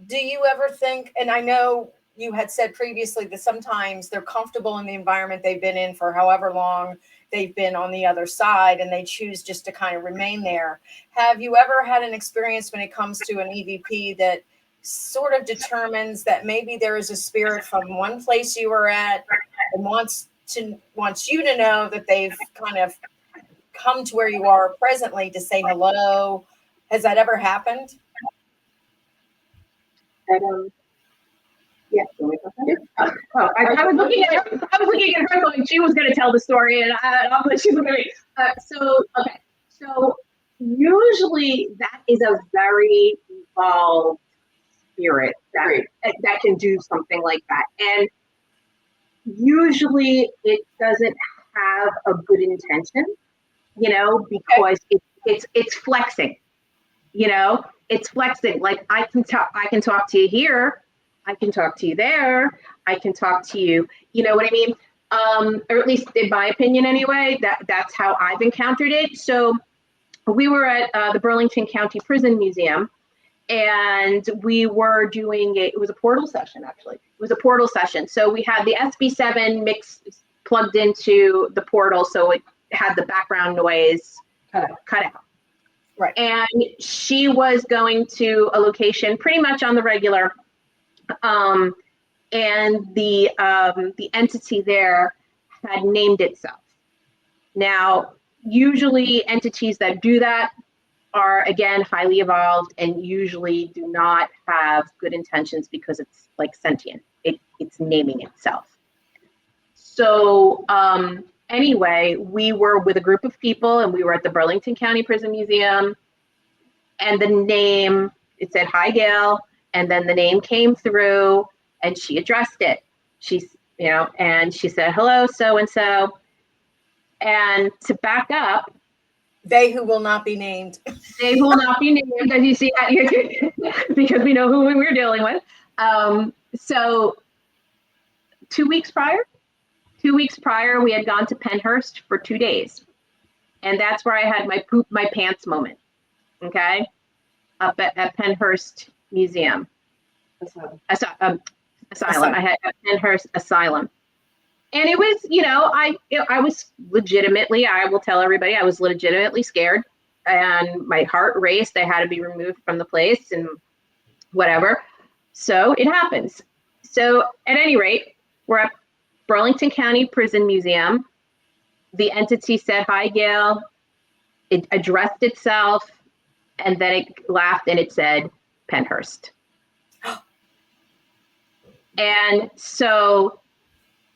Do you ever think? And I know you had said previously that sometimes they're comfortable in the environment they've been in for however long they've been on the other side, and they choose just to kind of remain there. Have you ever had an experience when it comes to an EVP that sort of determines that maybe there is a spirit from one place you were at and wants you to know that they've kind of come to where you are presently to say hello? Has that ever happened? Yeah. I was looking at her going, she was going to tell the story, and she was going to. So usually that is a very evolved spirit Right. that can do something like that. And usually it doesn't have a good intention, because it's flexing, it's flexing. Like I can talk to you here, I can talk to you there, I can talk to you, you know what I mean? Or at least in my opinion anyway, that's how I've encountered it. So we were at the Burlington County Prison Museum, and we were doing it was a portal session, actually. It was a portal session. So we had the SB7 mix plugged into the portal, so it had the background noise cut out. Right. And she was going to a location pretty much on the regular. And the entity there had named itself. Now, usually entities that do that are, again, highly evolved and usually do not have good intentions because it's like sentient. It's naming itself. So anyway, we were with a group of people and we were at the Burlington County Prison Museum, and the name, it said, "Hi, Gail." And then the name came through and she addressed it. She's, and she said, "Hello, so-and-so." And to back up, they who will not be named. They will not be named, as you see out here, because we know who we're dealing with. So 2 weeks prior, we had gone to Pennhurst for 2 days. And that's where I had my poop my pants moment, okay? Up at Pennhurst Museum. Asylum. I had Pennhurst Asylum. And it was, I was legitimately, I will tell everybody, I was legitimately scared. And my heart raced. I had to be removed from the place and whatever. So it happens. So at any rate, we're at Burlington County Prison Museum. The entity said, "Hi, Gail." It addressed itself, and then it laughed and it said, "Pennhurst." And so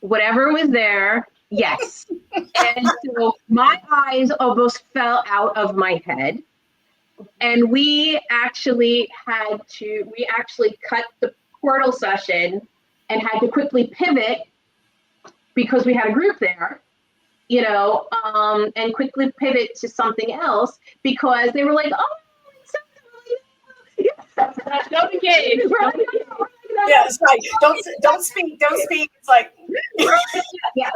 whatever was there, yes. And so my eyes almost fell out of my head. And we actually cut the portal session and had to quickly pivot because we had a group there, and quickly pivot to something else because they were like, "Oh, it's Don't engage. Yeah, that's right. Don't speak. It's like, yeah,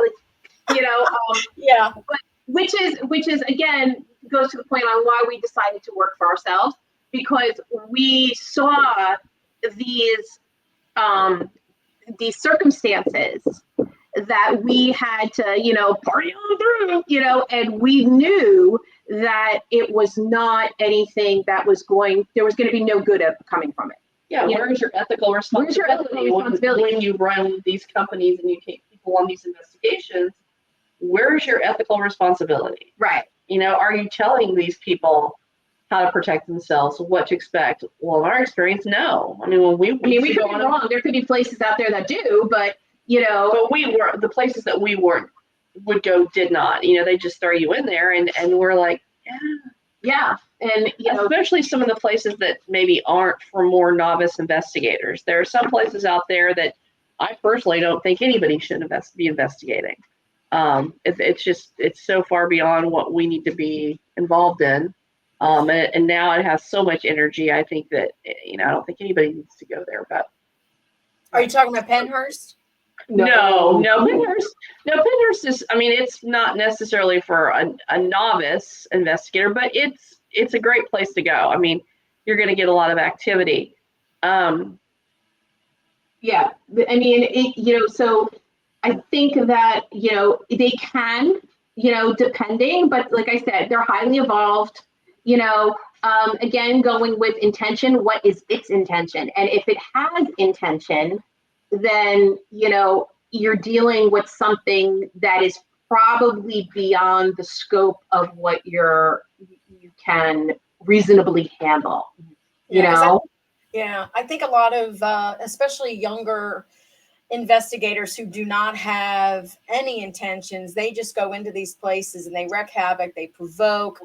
yeah. But which is again goes to the point on why we decided to work for ourselves, because we saw these circumstances that we had to party on through, and we knew that it was not anything that there was going to be no good coming from it. Yeah, where's your ethical responsibility when you run these companies and you take people on these investigations? Where's your ethical responsibility? Right. Are you telling these people how to protect themselves, what to expect? Well, in our experience, no. I mean, we could be wrong. There could be places out there that do, but But the places that we would go did not. They just throw you in there, and we're like, yeah. And especially some of the places that maybe aren't for more novice investigators. There are some places out there that I personally don't think anybody should be investigating. It's so far beyond what we need to be involved in. And now it has so much energy. I think that, I don't think anybody needs to go there, but. Are you talking about Pennhurst? No, Pennhurst is, it's not necessarily for a novice investigator, but it's a great place to go. You're going to get a lot of activity. Yeah, so I think that, they can, depending, but like I said, they're highly evolved, again, going with intention. What is its intention? And if it has intention, then, you're dealing with something that is probably beyond the scope of what you can reasonably handle, I think a lot of, especially younger investigators who do not have any intentions, they just go into these places and they wreak havoc, they provoke,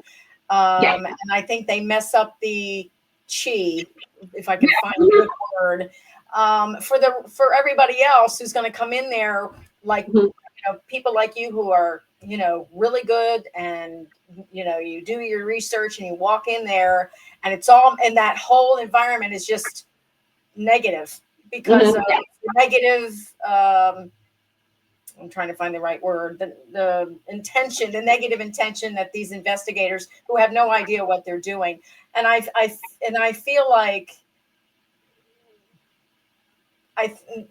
and I think they mess up the chi, if I can find a good word, for everybody else who's going to come in there, like people like you who are really good, and you do your research and you walk in there, and it's all, and that whole environment is just negative because of the negative. I'm trying to find the right word. The intention, the negative intention that these investigators who have no idea what they're doing, and I feel like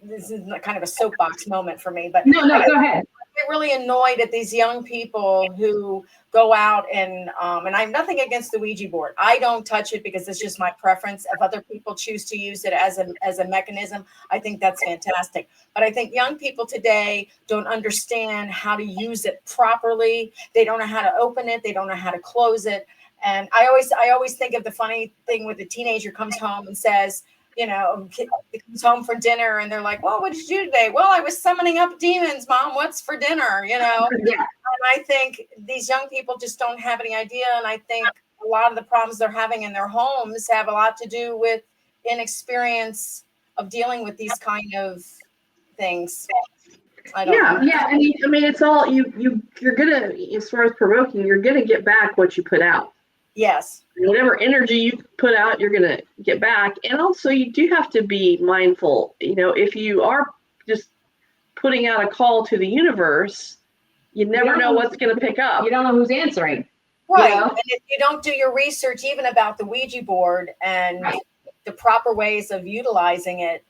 this is kind of a soapbox moment for me, but No, go ahead. I get really annoyed at these young people who go out and I have nothing against the Ouija board. I don't touch it because it's just my preference. If other people choose to use it as a mechanism, I think that's fantastic. But I think young people today don't understand how to use it properly. They don't know how to open it. They don't know how to close it. And I always think of the funny thing with the teenager comes home and says, comes home for dinner and they're like, well, what did you do today? Well, I was summoning up demons, Mom. What's for dinner? Yeah. And I think these young people just don't have any idea. And I think a lot of the problems they're having in their homes have a lot to do with inexperience of dealing with these kind of things. I don't know. Yeah. I mean, it's all you're gonna, as far as provoking, you're gonna get back what you put out. Yes. Whatever energy you put out, you're going to get back. And also, you do have to be mindful. If you are just putting out a call to the universe, you never know what's going to pick up. You don't know who's answering. Right. And if you don't do your research even about the Ouija board and the proper ways of utilizing it,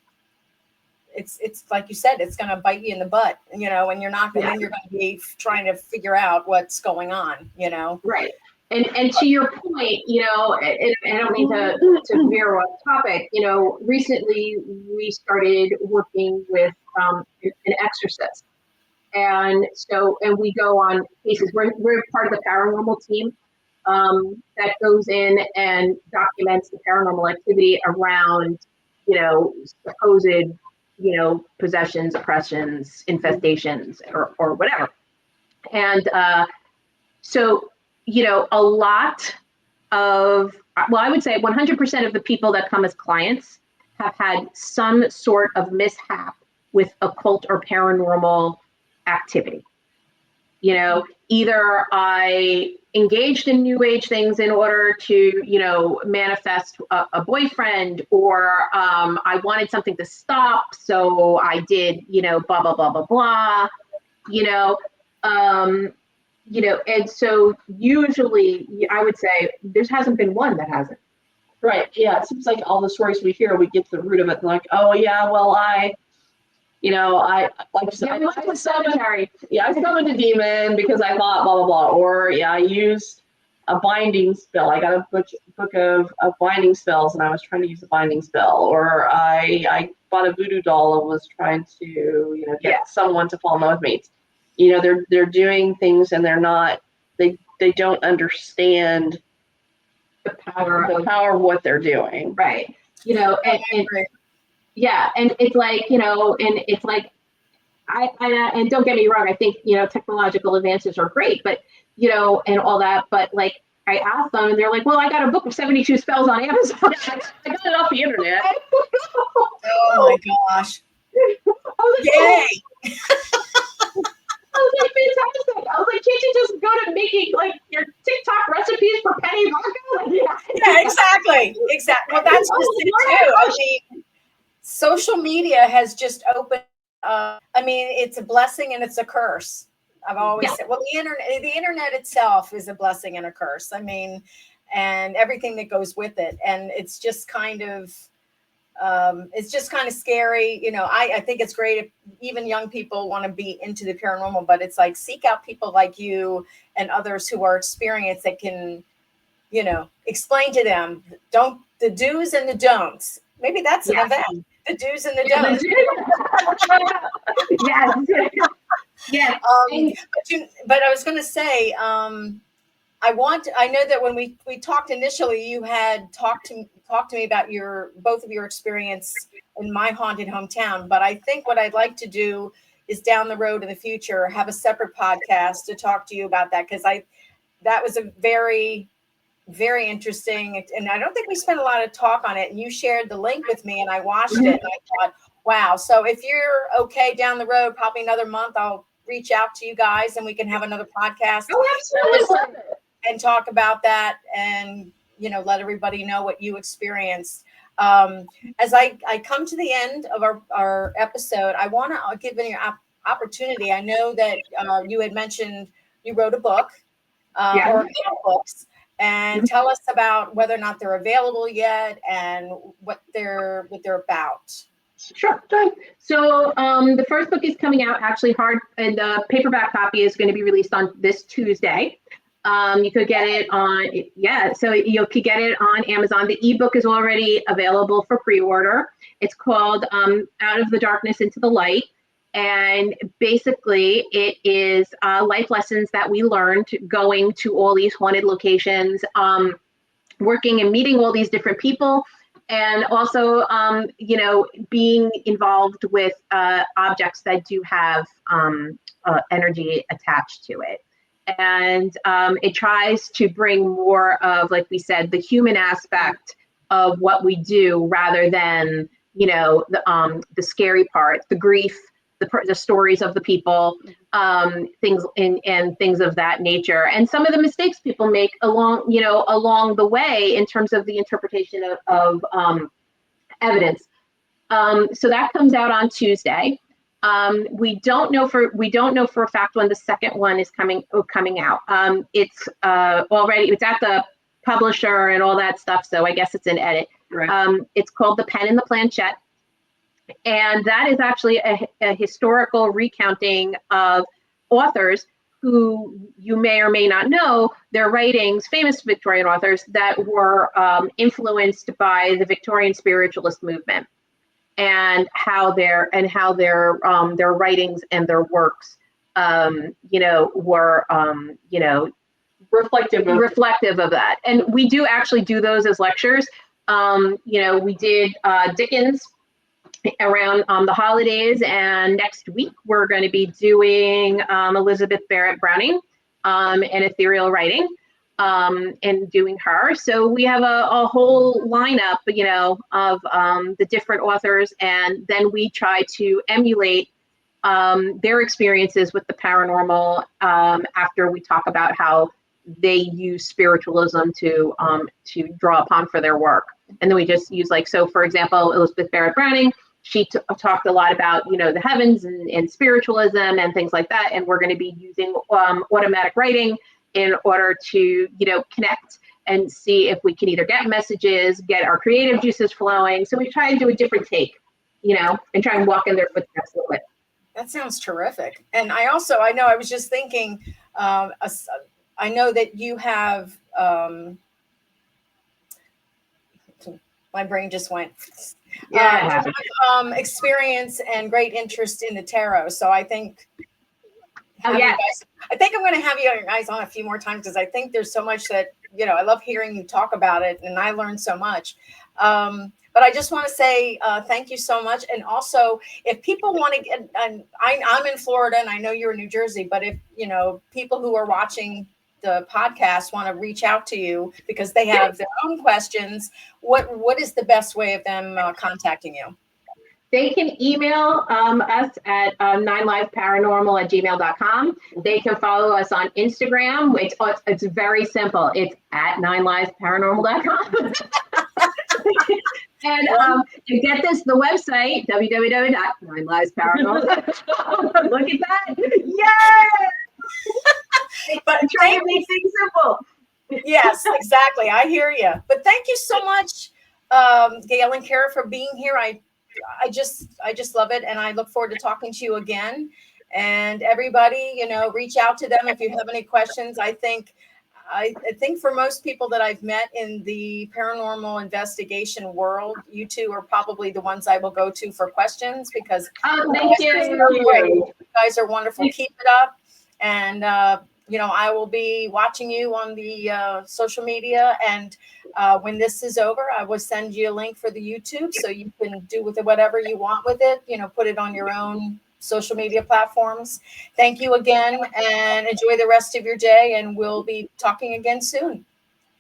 it's like you said, it's going to bite you in the butt, and you're not going to, you're going to be trying to figure out what's going on, Right. And to your point, I don't mean to veer off topic, recently we started working with an exorcist. And we go on cases, we're part of the paranormal team that goes in and documents the paranormal activity around, supposed, possessions, oppressions, infestations, or whatever. And a lot of, I would say 100% of the people that come as clients have had some sort of mishap with occult or paranormal activity. Either I engaged in new age things in order to, manifest a boyfriend, or I wanted something to stop. So I did, blah, blah, blah, blah, blah, and so usually I would say there hasn't been one that hasn't. Right. Yeah. It seems like all the stories we hear, we get to the root of it. And like, oh yeah, well, I summoned a demon because I thought blah, blah, blah. Or I used a binding spell. I got a book of binding spells and I was trying to use a binding spell. Or I bought a voodoo doll and was trying to, get someone to fall in love with me. They're doing things and they're not, they don't understand the power of what they're doing. Right. And it's like, and it's like, and don't get me wrong, I think, technological advances are great, but, and all that, but like, I asked them and they're like, well, I got a book of 72 spells on Amazon. I got it off the internet. Oh my gosh. Yay. I was like, fantastic. I was like, can't you just go to making like your TikTok recipes for penny vodka? Yeah, exactly. Well, that's just it too. I mean, social media has just opened. It's a blessing and it's a curse. I've always said. Well, the internet itself is a blessing and a curse. And everything that goes with it, and it's just kind of. It's just kind of scary. I think it's great if even young people want to be into the paranormal, but it's like seek out people like you and others who are experienced that can, explain to them the do's and the don'ts. Maybe that's an event. The do's and the don'ts. Yes. But I was going to say, I know that when we talked initially, you had talked to me about both of your experience in my haunted hometown. But I think what I'd like to do is down the road in the future, have a separate podcast to talk to you about that. Because that was a very very interesting. And I don't think we spent a lot of talk on it. And you shared the link with me and I watched it and I thought, wow. So if you're okay down the road, probably another month, I'll reach out to you guys and we can have another podcast. Oh, absolutely. And talk about that and, let everybody know what you experienced. As I come to the end of our episode, I want to give you an opportunity. I know that you had mentioned you wrote a book or a couple books, and tell us about whether or not they're available yet and what they're about. Sure. So the first book is coming out actually hard, and the paperback copy is going to be released on this Tuesday. You could get it on, so you could get it on Amazon. The ebook is already available for pre-order. It's called Out of the Darkness into the Light. And basically it is life lessons that we learned going to all these haunted locations, working and meeting all these different people, and also, being involved with objects that do have energy attached to it. And it tries to bring more of, like we said, the human aspect of what we do rather than, the scary part, the grief, the stories of the people, things and things of that nature, and some of the mistakes people make along the way in terms of the interpretation of evidence. So that comes out on Tuesday. We don't know for a fact when the second one is coming out. It's it's at the publisher and all that stuff, so I guess it's in edit. Right. It's called The Pen and the Planchette. And that is actually a historical recounting of authors who you may or may not know their writings, famous Victorian authors that were influenced by the Victorian spiritualist movement, and how their writings and their works, were reflective of that. And we do actually do those as lectures. We did Dickens around the holidays, and next week we're going to be doing Elizabeth Barrett Browning and ethereal writing, and doing her. So we have a whole lineup, of the different authors, and then we try to emulate their experiences with the paranormal after we talk about how they use spiritualism to draw upon for their work. And then we just use, so for example, Elizabeth Barrett Browning, she talked a lot about, the heavens and spiritualism and things like that. And we're going to be using automatic writing in order to, connect and see if we can either get messages, get our creative juices flowing. So we try and do a different take, and try and walk in their footsteps a little bit. That sounds terrific. And I know, I was just thinking, I know that you have, my brain just went. Experience and great interest in the tarot. So I think, I think I'm going to have you guys on a few more times, because I think there's so much that, I love hearing you talk about it, and I learned so much. But I just want to say thank you so much. And also, if people want to get, and I'm in Florida and I know you're in New Jersey, but if, people who are watching the podcast want to reach out to you because they have their own questions, what is the best way of them contacting you? They can email us at 9livesparanormal@gmail.com. They can follow us on Instagram. It's very simple. It's at 9livesparanormal.com. And to get this, the website, www.9livesparanormal.com. Look at that. Yay! But try to make things simple. Yes, exactly. I hear you. But thank you so much, Gail and Cara, for being here. I just love it, and I look forward to talking to you again. And everybody, reach out to them if you have any questions. I think for most people that I've met in the paranormal investigation world, you two are probably the ones I will go to for questions, because thank you. You guys are wonderful. Keep it up. And, I will be watching you on the social media. And when this is over, I will send you a link for the YouTube so you can do with it whatever you want with it, put it on your own social media platforms. Thank you again, and enjoy the rest of your day. And we'll be talking again soon.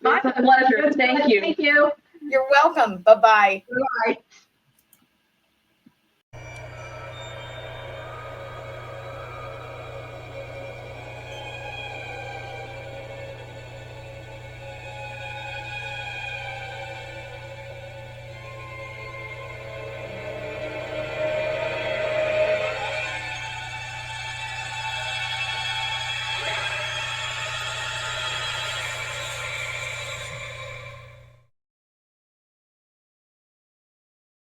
My pleasure. Thank you. Thank you. You're welcome. Bye-bye. Bye.